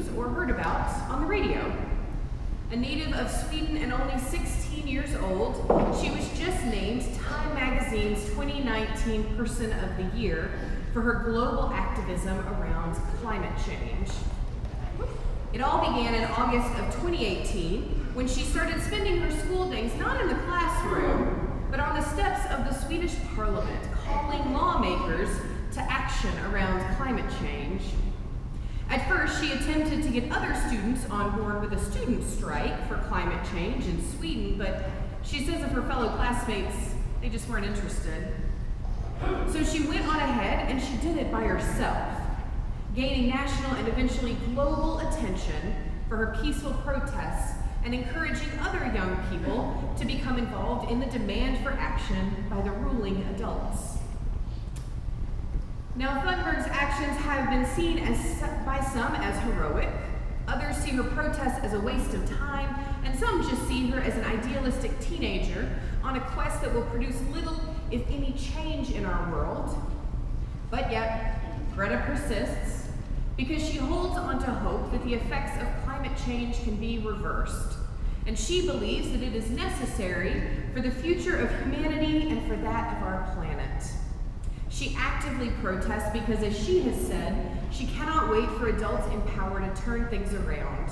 news or heard about on the radio. A native of Sweden and only 16 years old, she was just named Time Magazine's 2019 Person of the Year for her global activism around climate change. It all began in August of 2018 when she started spending her school days not in the classroom, but on the steps of the Swedish parliament, calling lawmakers to action around climate change. At first, she attempted to get other students on board with a student strike for climate change in Sweden, but she says of her fellow classmates, they just weren't interested. So she went on ahead and she did it by herself, gaining national and eventually global attention for her peaceful protests and encouraging other young people to become involved in the demand for action by the ruling adults. Now, Thunberg's actions have been seen by some as heroic, others see her protests as a waste of time, and some just see her as an idealistic teenager on a quest that will produce little, if any, change in our world. But yet, Greta persists because she holds on to hope that the effects of climate change can be reversed, and she believes that it is necessary for the future of humanity and for that of our planet. She actively protests because, as she has said, she cannot wait for adults in power to turn things around.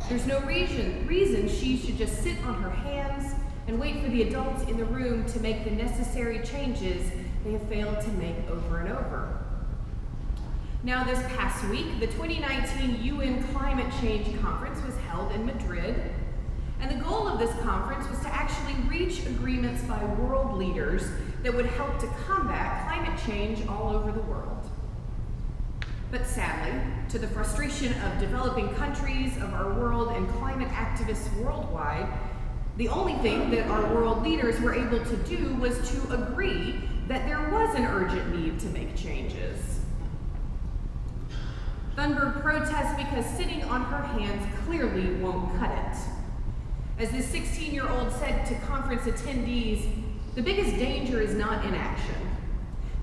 There's no reason she should just sit on her hands and wait for the adults in the room to make the necessary changes they have failed to make over and over. Now, this past week, the 2019 UN Climate Change Conference was held in Madrid, and the goal of this conference was to actually reach agreements by world leaders that would help to combat climate change all over the world. But sadly, to the frustration of developing countries of our world and climate activists worldwide, the only thing that our world leaders were able to do was to agree that there was an urgent need to make changes. Thunberg protests because sitting on her hands clearly won't cut it. As this 16-year-old said to conference attendees, the biggest danger is not inaction.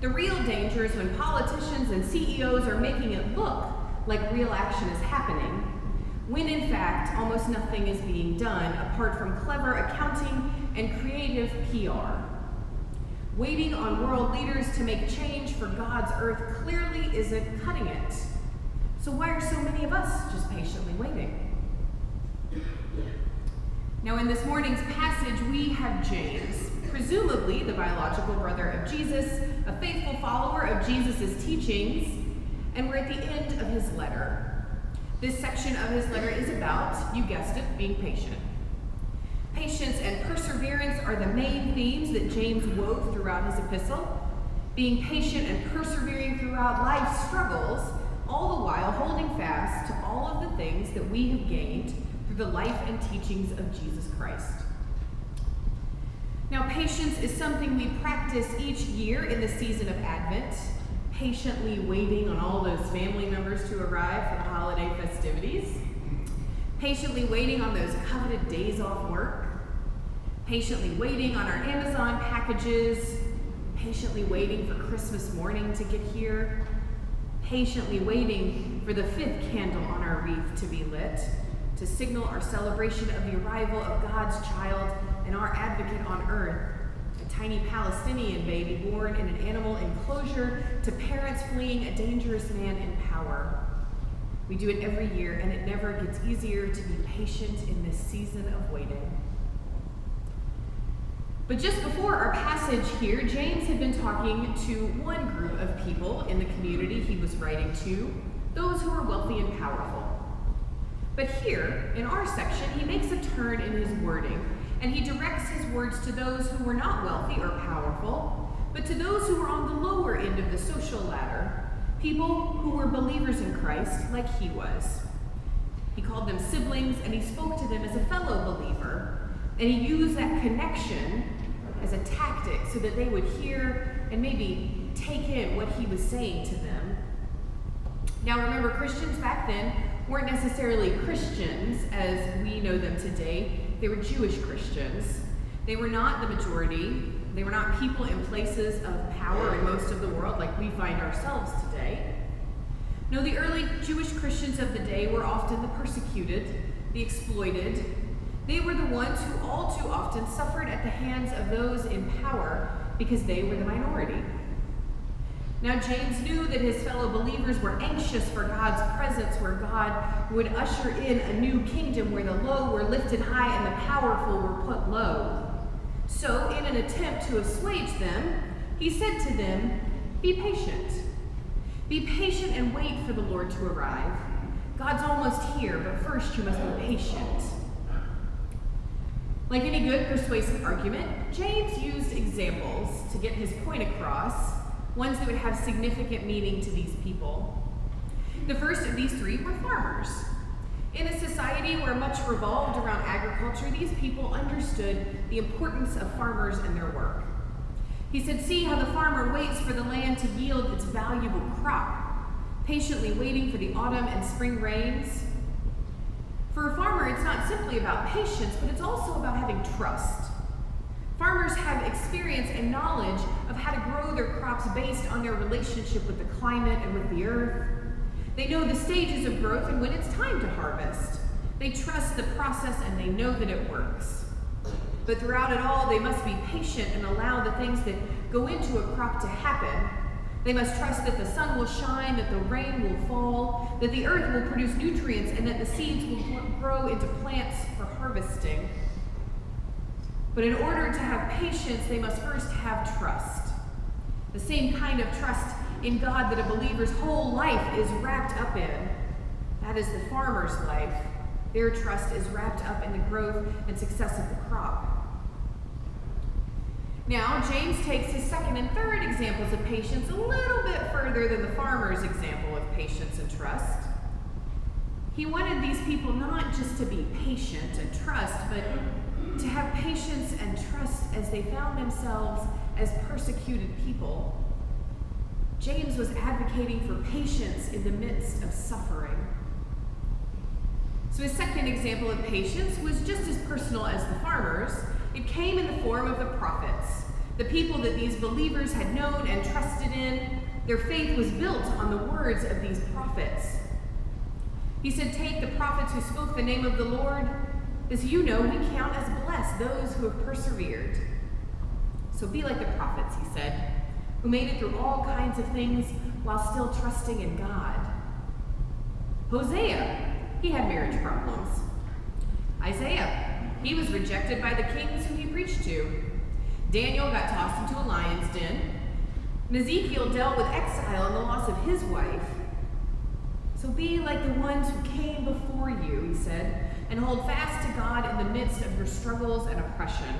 The real danger is when politicians and CEOs are making it look like real action is happening, when in fact almost nothing is being done apart from clever accounting and creative PR. Waiting on world leaders to make change for God's earth clearly isn't cutting it. So why are so many of us just patiently waiting? Now, in this morning's passage, we have James, presumably the biological brother of Jesus, a faithful follower of Jesus' teachings, and we're at the end of his letter. This section of his letter is about, you guessed it, being patient. Patience and perseverance are the main themes that James wove throughout his epistle. Being patient and persevering throughout life's struggles, all the while holding fast to all of the things that we have gained through the life and teachings of Jesus Christ. Now, patience is something we practice each year in the season of Advent, patiently waiting on all those family members to arrive for the holiday festivities, patiently waiting on those coveted days off work, patiently waiting on our Amazon packages, patiently waiting for Christmas morning to get here, patiently waiting for the 5th candle on our wreath to be lit, to signal our celebration of the arrival of God's child and our advocate on earth, a tiny Palestinian baby born in an animal enclosure to parents fleeing a dangerous man in power. We do it every year, and it never gets easier to be patient in this season of waiting. But just before our passage here, James had been talking to one group of people in the community he was writing to, those who were wealthy and powerful. But here, in our section, he makes a turn in his wording, and he directs his words to those who were not wealthy or powerful, but to those who were on the lower end of the social ladder, people who were believers in Christ like he was. He called them siblings, and he spoke to them as a fellow believer, and he used that connection as a tactic so that they would hear and maybe take in what he was saying to them. Now remember, Christians back then weren't necessarily Christians as we know them today. They were Jewish Christians. They were not the majority. They were not people in places of power in most of the world like we find ourselves today. No, the early Jewish Christians of the day were often the persecuted, the exploited. They were the ones who all too often suffered at the hands of those in power because they were the minority. Now, James knew that his fellow believers were anxious for God's presence, where God would usher in a new kingdom where the low were lifted high and the powerful were put low. So, in an attempt to assuage them, he said to them, "Be patient. Be patient and wait for the Lord to arrive. God's almost here, but first you must be patient." Like any good persuasive argument, James used examples to get his point across, ones that would have significant meaning to these people. The first of these three were farmers. In a society where much revolved around agriculture, these people understood the importance of farmers and their work. He said, "See how the farmer waits for the land to yield its valuable crop, patiently waiting for the autumn and spring rains." For a farmer, it's not simply about patience, but it's also about having trust. Farmers have experience and knowledge of how to grow their crops based on their relationship with the climate and with the earth. They know the stages of growth and when it's time to harvest. They trust the process and they know that it works. But throughout it all, they must be patient and allow the things that go into a crop to happen. They must trust that the sun will shine, that the rain will fall, that the earth will produce nutrients, and that the seeds will grow into plants for harvesting. But in order to have patience, they must first have trust. The same kind of trust in God that a believer's whole life is wrapped up in. That is the farmer's life. Their trust is wrapped up in the growth and success of the crop. Now, James takes his second and third examples of patience a little bit further than the farmer's example of patience and trust. He wanted these people not just to be patient and trust, but to have patience and trust as they found themselves as persecuted people. James was advocating for patience in the midst of suffering. So his second example of patience was just as personal as the farmers. It came in the form of the prophets, the people that these believers had known and trusted in. Their faith was built on the words of these prophets. He said, "Take the prophets who spoke the name of the Lord. As you know, we count as blessed those who have persevered. So be like the prophets," he said, "who made it through all kinds of things while still trusting in God." Hosea, he had marriage problems. Isaiah, he was rejected by the kings who he preached to. Daniel got tossed into a lion's den. And Ezekiel dealt with exile and the loss of his wife. So be like the ones who came before you, he said, and hold fast to God in the midst of your struggles and oppression.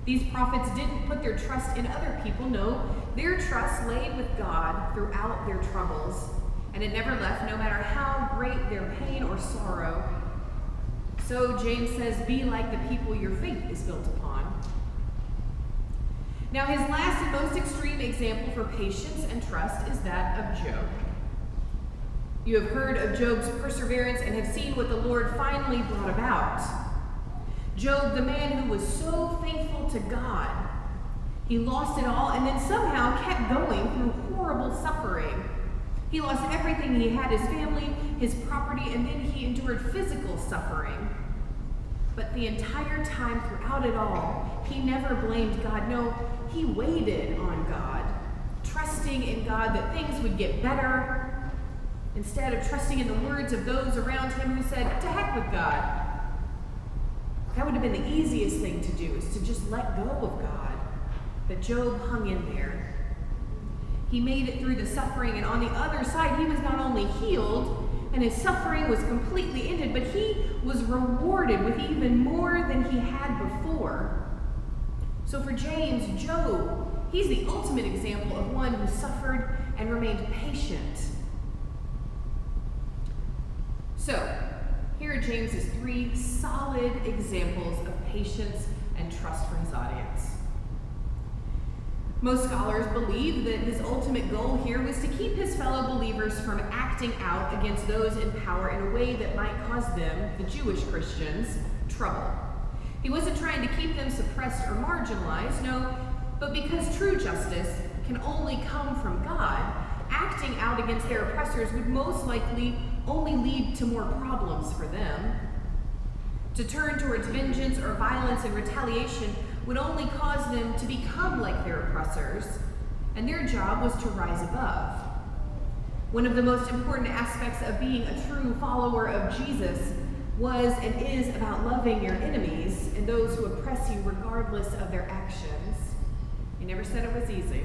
These prophets didn't put their trust in other people. No, their trust lay with God throughout their troubles, and it never left, no matter how great their pain or sorrow. So James says, be like the people your faith is built upon. Now, his last and most extreme example for patience and trust is that of Job. You have heard of Job's perseverance and have seen what the Lord finally brought about. Job, the man who was so faithful to God, he lost it all and then somehow kept going through horrible suffering. He lost everything he had, his family, his property, and then he endured physical suffering. But the entire time throughout it all, he never blamed God. No, he waited on God, trusting in God that things would get better, instead of trusting in the words of those around him who said, "To heck with God." That would have been the easiest thing to do, is to just let go of God. But Job hung in there. He made it through the suffering, and on the other side, he was not only healed, and his suffering was completely ended, but he was rewarded with even more than he had before. So for James, Job, he's the ultimate example of one who suffered and remained patient. So, here are James's 3 solid examples of patience and trust for his audience. Most scholars believe that his ultimate goal here was to keep his fellow believers from acting out against those in power in a way that might cause them, the Jewish Christians, trouble. He wasn't trying to keep them suppressed or marginalized, no, but because true justice can only come from God, acting out against their oppressors would most likely only lead to more problems for them. To turn towards vengeance or violence and retaliation would only cause them to become like their oppressors, and their job was to rise above. One of the most important aspects of being a true follower of Jesus was and is about loving your enemies and those who oppress you regardless of their actions. He never said it was easy.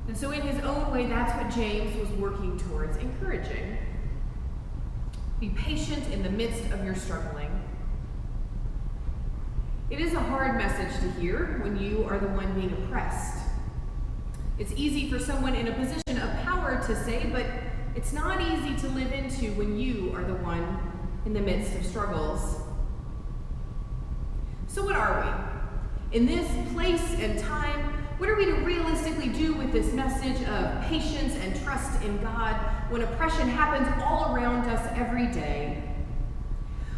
And so in his own way, that's what James was working towards encouraging. Be patient in the midst of your struggling. It is a hard message to hear when you are the one being oppressed. It's easy for someone in a position of power to say, but it's not easy to live into when you are the one in the midst of struggles. So what are we? In this place and time, what are we to realistically do with this message of patience and trust in God when oppression happens all around us every day?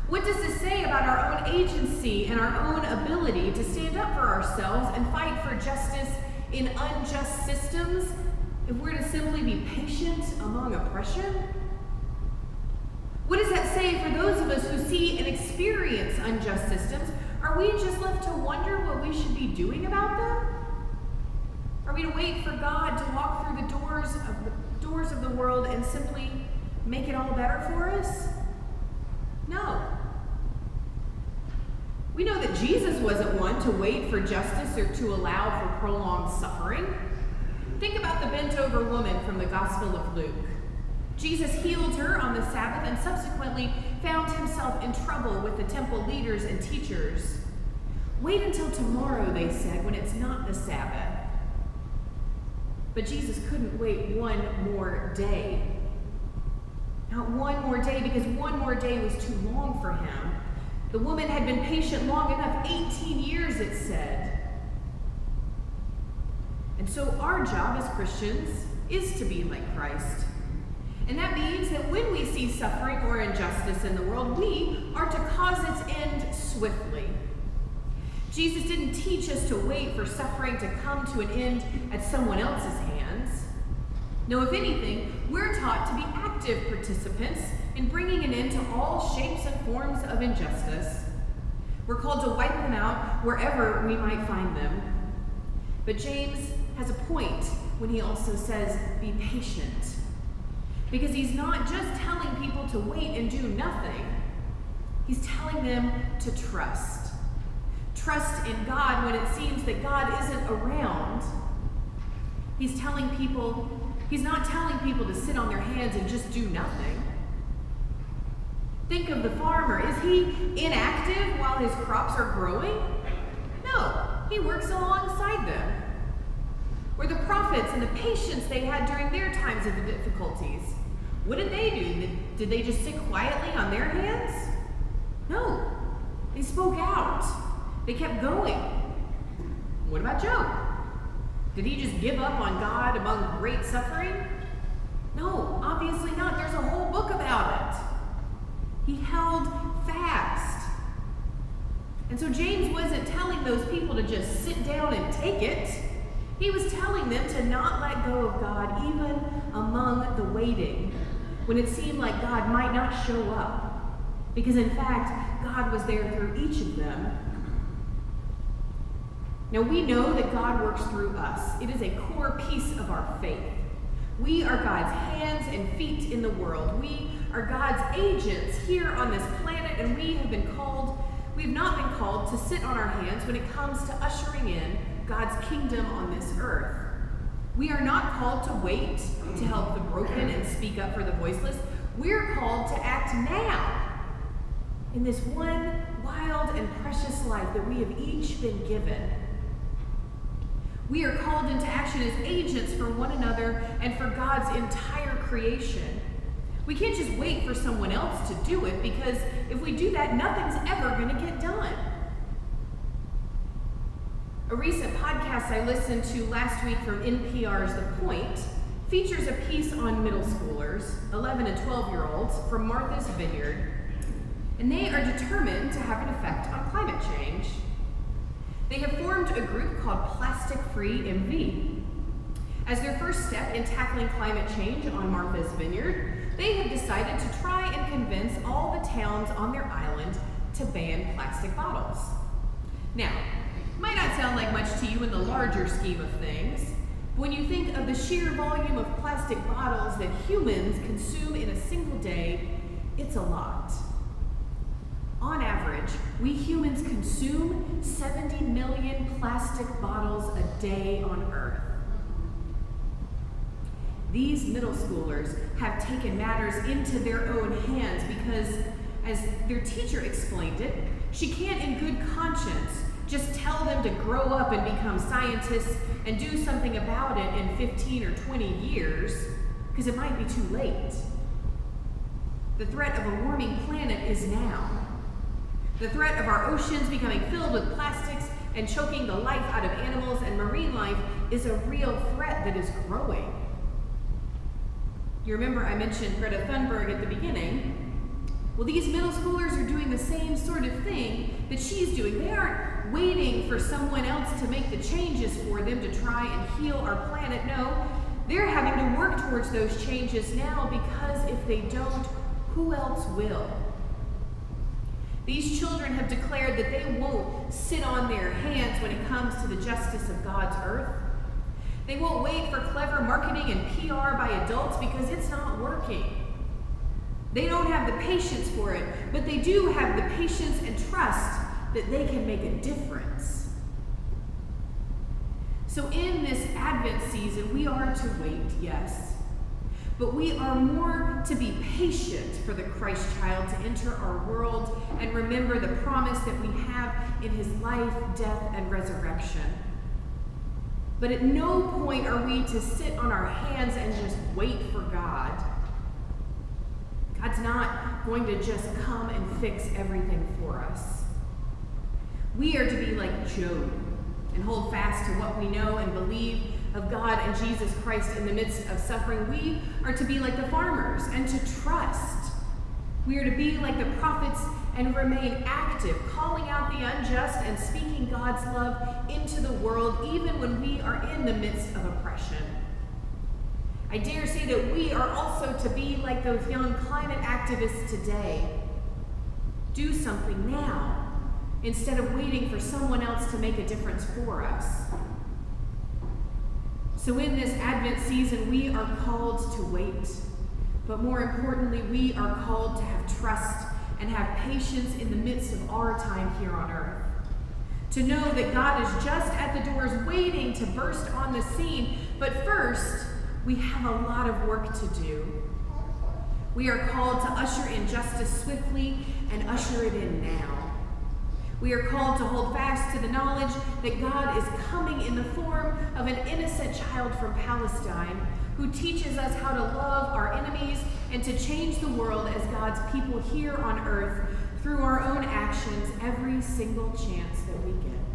What does this say about our own agency and our own ability to stand up for ourselves and fight for justice in unjust systems if we're to simply be patient among oppression? What does that say for those of us who see and experience unjust systems? Are we just left to wonder what we should be doing about them? Are we to wait for God to walk through the doors of the world and simply make it all better for us? No. We know that Jesus wasn't one to wait for justice or to allow for prolonged suffering. Think about the bent-over woman from the Gospel of Luke. Jesus healed her on the Sabbath and subsequently found himself in trouble with the temple leaders and teachers. Wait until tomorrow, they said, when it's not the Sabbath. But Jesus couldn't wait one more day. Not one more day, because one more day was too long for him. The woman had been patient long enough, 18 years it said. And so our job as Christians is to be like Christ. And that means that when we see suffering or injustice in the world, we are to cause its end swiftly. Jesus didn't teach us to wait for suffering to come to an end at someone else's hands. No, if anything, we're taught to be active participants in bringing an end to all shapes and forms of injustice. We're called to wipe them out wherever we might find them. But James has a point when he also says, be patient. Because he's not just telling people to wait and do nothing. He's telling them to trust. Trust in God when it seems that God isn't around. He's not telling people to sit on their hands and just do nothing. Think of the farmer. Is he inactive while his crops are growing? No, he works alongside them. Or the prophets and the patience they had during their times of the difficulties. What did they do? Did they just sit quietly on their hands? No, they spoke out. They kept going. What about Job? Did he just give up on God among great suffering? No, obviously not. There's a whole book about it. He held fast. And so James wasn't telling those people to just sit down and take it. He was telling them to not let go of God even among the waiting, when it seemed like God might not show up. Because in fact, God was there through each of them. Now we know that God works through us. It is a core piece of our faith. We are God's hands and feet in the world. We are God's agents here on this planet, and we have not been called to sit on our hands when it comes to ushering in God's kingdom on this earth. We are not called to wait to help the broken and speak up for the voiceless. We're called to act now in this one wild and precious life that we have each been given. We are called into action as agents for one another and for God's entire creation. We can't just wait for someone else to do it, because if we do that, nothing's ever going to get done. A recent podcast I listened to last week from NPR's The Point features a piece on middle schoolers, 11 and 12-year-olds, from Martha's Vineyard, and they are determined to have an effect on climate change. They have formed a group called Plastic Free MV. As their first step in tackling climate change on Martha's Vineyard, they have decided to try and convince all the towns on their island to ban plastic bottles. Now, it might not sound like much to you in the larger scheme of things, but when you think of the sheer volume of plastic bottles that humans consume in a single day, it's a lot. On average, we humans consume 70 million plastic bottles a day on Earth. These middle schoolers have taken matters into their own hands because, as their teacher explained it, she can't in good conscience just tell them to grow up and become scientists and do something about it in 15 or 20 years, because it might be too late. The threat of a warming planet is now. The threat of our oceans becoming filled with plastics and choking the life out of animals and marine life is a real threat that is growing. You remember I mentioned Greta Thunberg at the beginning? Well, these middle schoolers are doing the same sort of thing that she's doing. They aren't waiting for someone else to make the changes for them to try and heal our planet. No, they're having to work towards those changes now, because if they don't, who else will? These children have declared that they won't sit on their hands when it comes to the justice of God's earth. They won't wait for clever marketing and PR by adults because it's not working. They don't have the patience for it, but they do have the patience and trust that they can make a difference. So in this Advent season, we are to wait, yes, but we are more to be patient for the Christ child to enter our world and remember the promise that we have in his life, death, and resurrection. But at no point are we to sit on our hands and just wait for God. God's not going to just come and fix everything for us. We are to be like Job and hold fast to what we know and believe of God and Jesus Christ in the midst of suffering. We are to be like the farmers and to trust. We are to be like the prophets and remain active, calling out the unjust and speaking God's love into the world, even when we are in the midst of oppression. I dare say that we are also to be like those young climate activists today. Do something now, instead of waiting for someone else to make a difference for us. So in this Advent season, we are called to wait, but more importantly, we are called to have trust and have patience in the midst of our time here on earth. To know that God is just at the doors waiting to burst on the scene, but first, we have a lot of work to do. We are called to usher in justice swiftly and usher it in now. We are called to hold fast to the knowledge that God is coming in the form of an innocent child from Palestine who teaches us how to love our enemies and to change the world as God's people here on earth through our own actions every single chance that we get.